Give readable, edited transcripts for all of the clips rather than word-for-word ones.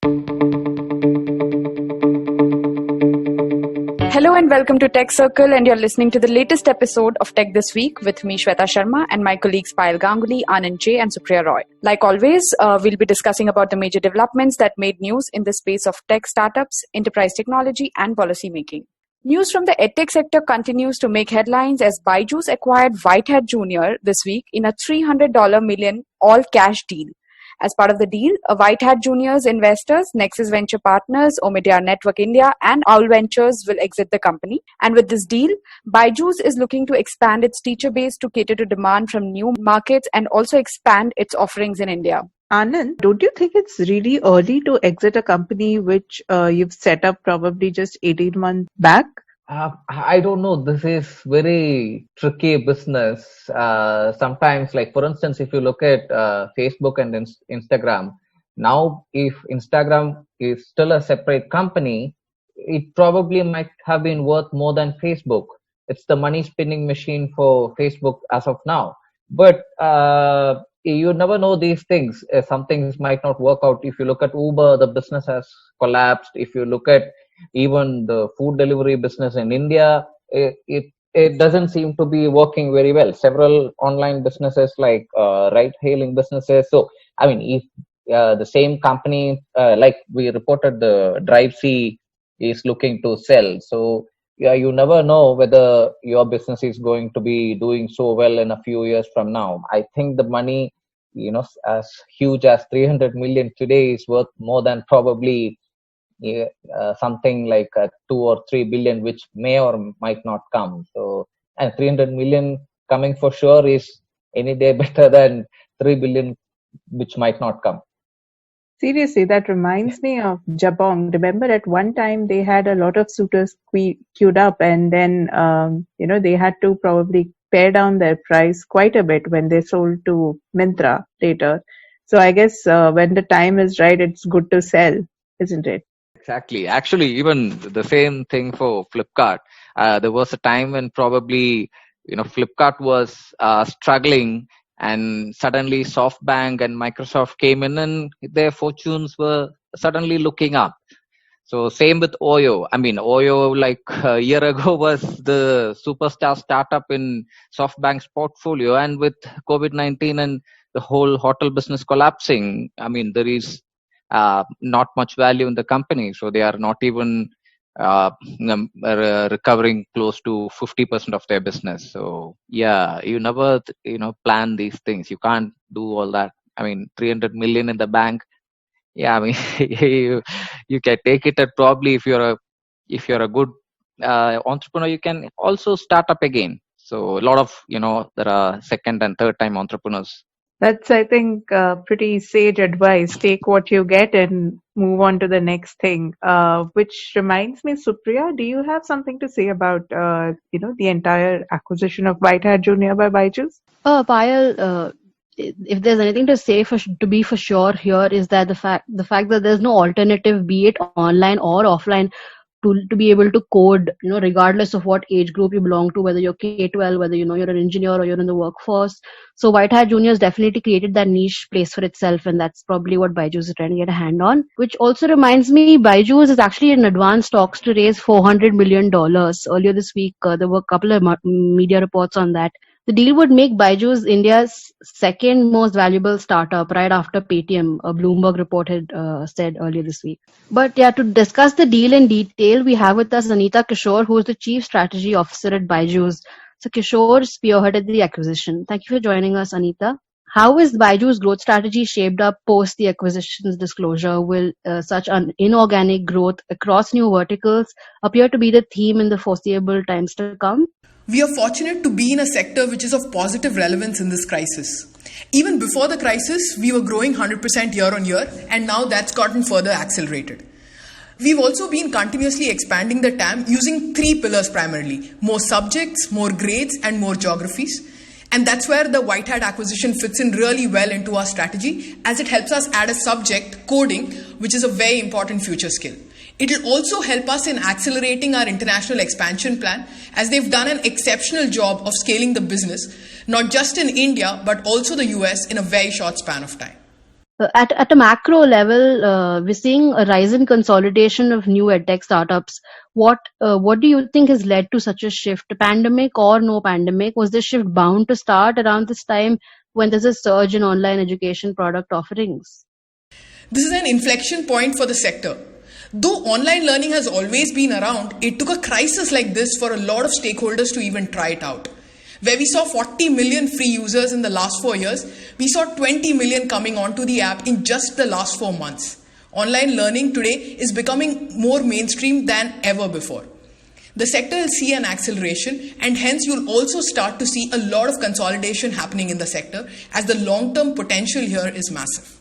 Hello and welcome to Tech Circle, and you're listening to the latest episode of Tech This Week with me, Shweta Sharma, and my colleagues Payal Ganguly, Anand J, and Supriya Roy. Like always, we'll be discussing about the major developments that made news in the space of tech startups, enterprise technology, and policy making. News from the edtech sector continues to make headlines as Byju's acquired Whitehat Jr. this week in a $300 million all-cash deal. As part of the deal, Whitehat Junior's investors, Nexus Venture Partners, Omidyar Network India, and Owl Ventures will exit the company. And with this deal, Byju's is looking to expand its teacher base to cater to demand from new markets and also expand its offerings in India. Anand, don't you think it's really early to exit a company which you've set up probably just 18 months back? I don't know. This is very tricky business. Sometimes, like for instance, if you look at Facebook and Instagram, now if Instagram is still a separate company, it probably might have been worth more than Facebook. It's the money spinning machine for Facebook as of now. But you never know these things. Some things might not work out. If you look at Uber, the business has collapsed. If you look at even the food delivery business in India, it doesn't seem to be working very well. Several online businesses like ride-hailing businesses. So, I mean, if the same company, like we reported, the DriveC is looking to sell. So, yeah, you never know whether your business is going to be doing so well in a few years from now. I think the money, as huge as 300 million today is worth more than probably something like 2 or 3 billion, which may or might not come. So, and 300 million coming for sure is any day better than 3 billion, which might not come. Seriously, that reminds me of Jabong. Remember, at one time they had a lot of suitors queued up, and then they had to probably pare down their price quite a bit when they sold to Myntra later. So I guess when the time is right, it's good to sell, isn't it? Exactly. Actually, even the same thing for Flipkart. There was a time when probably, Flipkart was struggling, and suddenly SoftBank and Microsoft came in and their fortunes were suddenly looking up. So same with Oyo. I mean, Oyo like a year ago was the superstar startup in SoftBank's portfolio, and with COVID-19 and the whole hotel business collapsing, I mean, there is not much value in the company, so they are not even recovering close to 50% of their business. So yeah, you never plan these things. You can't do all that. I mean, 300 million in the bank. Yeah, I mean, you can take it at probably if you're a good entrepreneur, you can also start up again. So a lot of there are second and third time entrepreneurs. That's, I think, pretty sage advice. Take what you get and move on to the next thing. Which reminds me, Supriya, do you have something to say about, the entire acquisition of Whitehat Junior by Byju's? Payal, if there's anything to say to be for sure here is that the fact that there's no alternative, be it online or offline, to be able to code, regardless of what age group you belong to, whether you're K-12, whether you're an engineer or you're in the workforce. So Whitehat Junior has definitely created that niche place for itself, and that's probably what Byju's is trying to get a hand on. Which also reminds me, Byju's is actually in advanced talks to raise $400 million. Earlier this week, there were a couple of media reports on that. The deal would make Byju's India's second most valuable startup, right after Paytm, a Bloomberg report had said earlier this week. But yeah, to discuss the deal in detail, we have with us Anita Kishore, who is the Chief Strategy Officer at Byju's. So Kishore spearheaded the acquisition. Thank you for joining us, Anita. How is Byju's growth strategy shaped up post the acquisition's disclosure? Will such an inorganic growth across new verticals appear to be the theme in the foreseeable times to come? We are fortunate to be in a sector which is of positive relevance in this crisis. Even before the crisis, we were growing 100% year on year, and now that's gotten further accelerated. We've also been continuously expanding the TAM using 3 pillars primarily: more subjects, more grades, and more geographies. And that's where the Whitehat acquisition fits in really well into our strategy, as it helps us add a subject, coding, which is a very important future skill. It will also help us in accelerating our international expansion plan, as they've done an exceptional job of scaling the business, not just in India, but also the US in a very short span of time. At a macro level, we're seeing a rise in consolidation of new edtech startups. What do you think has led to such a shift? Pandemic or no pandemic, was this shift bound to start around this time when there's a surge in online education product offerings? This is an inflection point for the sector. Though online learning has always been around, it took a crisis like this for a lot of stakeholders to even try it out. Where we saw 40 million free users in the last 4 years, we saw 20 million coming onto the app in just the last 4 months. Online learning today is becoming more mainstream than ever before. The sector will see an acceleration, and hence you'll also start to see a lot of consolidation happening in the sector, as the long-term potential here is massive.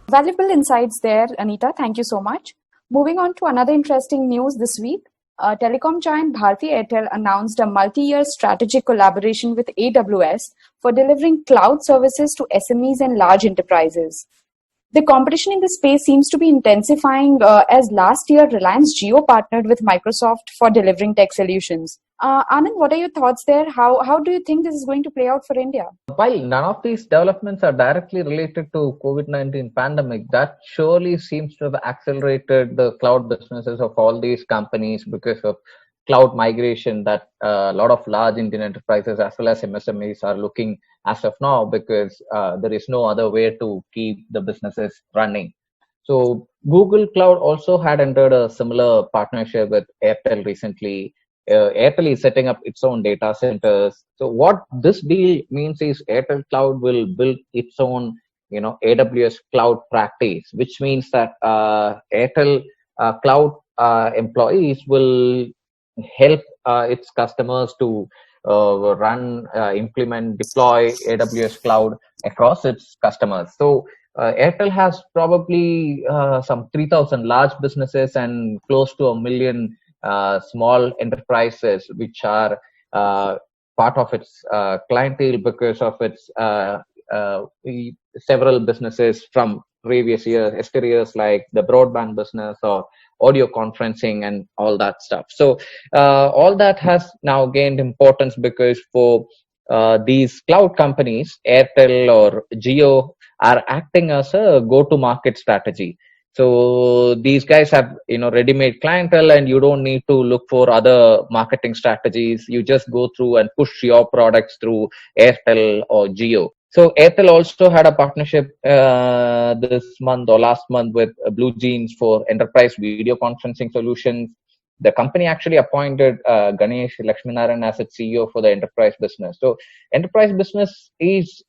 Valuable insights there, Anita. Thank you so much. Moving on to another interesting news this week. Telecom giant Bharti Airtel announced a multi-year strategic collaboration with AWS for delivering cloud services to SMEs and large enterprises. The competition in this space seems to be intensifying as last year Reliance Jio partnered with Microsoft for delivering tech solutions. Anand, what are your thoughts there? How do you think this is going to play out for India? While none of these developments are directly related to COVID-19 pandemic, that surely seems to have accelerated the cloud businesses of all these companies because of cloud migration that a lot of large Indian enterprises as well as MSMEs are looking as of now, because there is no other way to keep the businesses running. So Google Cloud also had entered a similar partnership with Airtel recently. Airtel is setting up its own data centers. So what this deal means is Airtel Cloud will build its own, AWS cloud practice, which means that Airtel Cloud employees will help its customers to run, implement, deploy AWS cloud across its customers. So Airtel has probably some 3,000 large businesses and close to 1 million small enterprises, which are part of its clientele because of its several businesses from previous years, yesteryears, like the broadband business or audio conferencing and all that stuff. So all that has now gained importance because for these cloud companies, Airtel or Jio are acting as a go-to-market strategy. So these guys have, ready-made clientele, and you don't need to look for other marketing strategies. You just go through and push your products through Airtel or Jio. So Airtel also had a partnership this month or last month with BlueJeans for enterprise video conferencing solutions. The company actually appointed Ganesh Lakshminarayan as its CEO for the enterprise business. So enterprise business is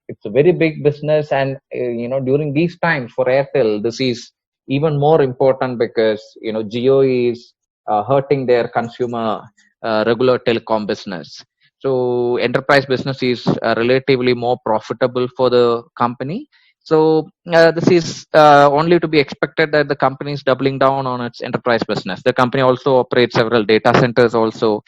it's a very big business, and during these times for Airtel, this is even more important because Jio is hurting their consumer regular telecom business. So enterprise business is relatively more profitable for the company. So this is only to be expected that the company is doubling down on its enterprise business. The company also operates several data centers also.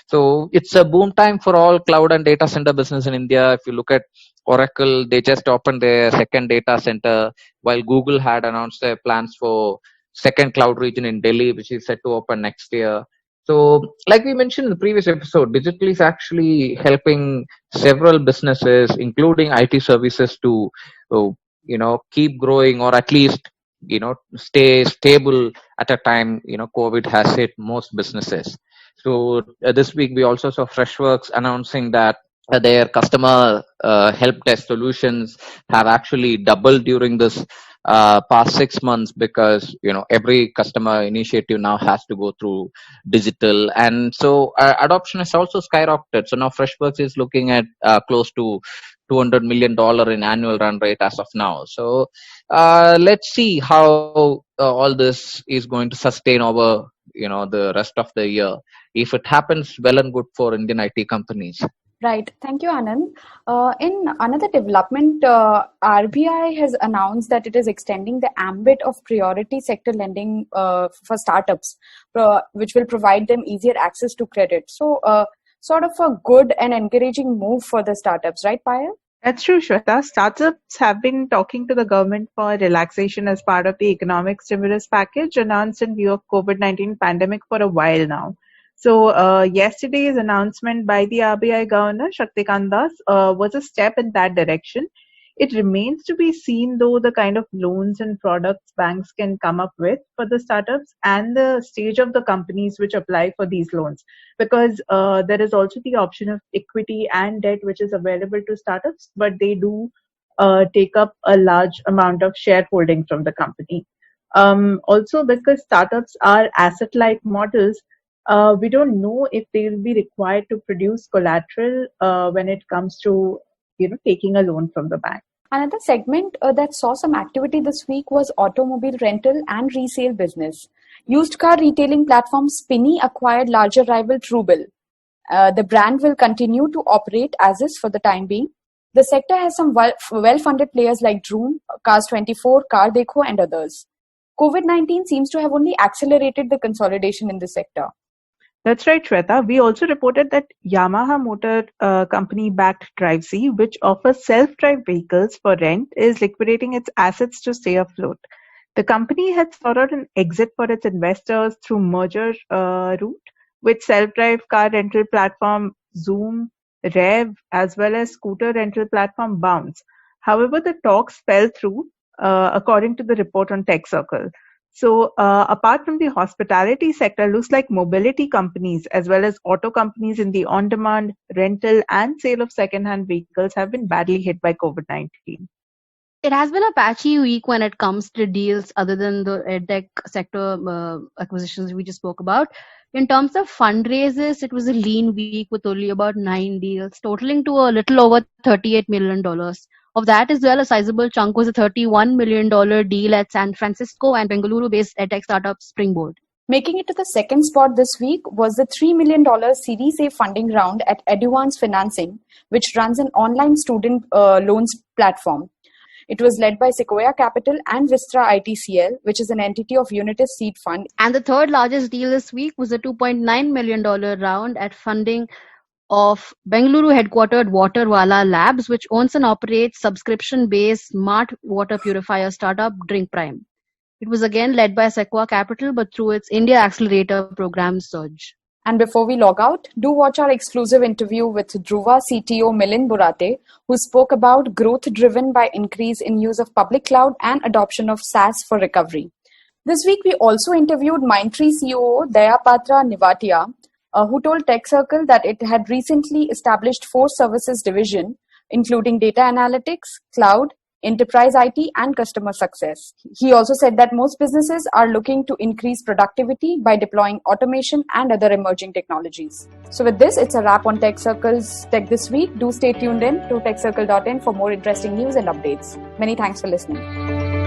So it's a boom time for all cloud and data center business in India. If you look at Oracle, they just opened their second data center, while Google had announced their plans for second cloud region in Delhi, which is set to open next year. So, like we mentioned in the previous episode, digital is actually helping several businesses, including IT services, to keep growing, or at least stay stable at a time COVID has hit most businesses. So this week we also saw Freshworks announcing that their customer help desk solutions have actually doubled during this past 6 months, because every customer initiative now has to go through digital, and so adoption has also skyrocketed. So now Freshworks is looking at close to $200 million in annual run rate as of now. So let's see how all this is going to sustain over the rest of the year. If it happens, well and good for Indian IT companies. Right. Thank you, Anand. In another development, RBI has announced that it is extending the ambit of priority sector lending for startups, which will provide them easier access to credit. So, sort of a good and encouraging move for the startups, right, Payal? That's true, Shweta. Startups have been talking to the government for relaxation as part of the economic stimulus package announced in view of COVID-19 pandemic for a while now. So yesterday's announcement by the RBI Governor Shaktikant Das was a step in that direction. It remains to be seen, though, the kind of loans and products banks can come up with for the startups and the stage of the companies which apply for these loans. Because there is also the option of equity and debt which is available to startups, but they do take up a large amount of shareholding from the company. Also, because startups are asset-light models, we don't know if they will be required to produce collateral when it comes to taking a loan from the bank. Another segment that saw some activity this week was automobile rental and resale business. Used car retailing platform Spinny acquired larger rival Truebill. The brand will continue to operate as is for the time being. The sector has some well-funded players like Droom, Cars24, Car Dekho, and others. COVID-19 seems to have only accelerated the consolidation in the sector. That's right, Shweta. We also reported that Yamaha Motor Company backed DriveC, which offers self-drive vehicles for rent, is liquidating its assets to stay afloat. The company had sought out an exit for its investors through merger route with self-drive car rental platform Zoom, Rev, as well as scooter rental platform Bounce. However, the talks fell through, according to the report on Tech Circle. So apart from the hospitality sector, looks like mobility companies as well as auto companies in the on-demand, rental and sale of second-hand vehicles have been badly hit by COVID-19. It has been a patchy week when it comes to deals other than the edtech sector acquisitions we just spoke about. In terms of fundraisers, it was a lean week with only about 9 deals, totaling to a little over $38 million. Of that as well, a sizable chunk was a $31 million deal at San Francisco and Bengaluru-based edtech startup Springboard. Making it to the second spot this week was the $3 million Series A funding round at Eduvance Financing, which runs an online student loans platform. It was led by Sequoia Capital and Vistra ITCL, which is an entity of Unitas Seed Fund. And the third largest deal this week was a $2.9 million round at funding of Bengaluru headquartered Waterwala Labs, which owns and operates subscription-based smart water purifier startup Drink Prime. It was again led by Sequoia Capital, but through its India Accelerator program Surge. And before we log out, do watch our exclusive interview with Dhruva CTO Milind Burate, who spoke about growth driven by increase in use of public cloud and adoption of SaaS for recovery. This week, we also interviewed Mindtree CEO Dayapatra Nivatia, who told Tech Circle that it had recently established 4 services division, including data analytics, cloud, enterprise IT, and customer success. He also said that most businesses are looking to increase productivity by deploying automation and other emerging technologies. So with this, it's a wrap on Tech Circle's Tech This Week. Do stay tuned in to techcircle.in for more interesting news and updates. Many thanks for listening.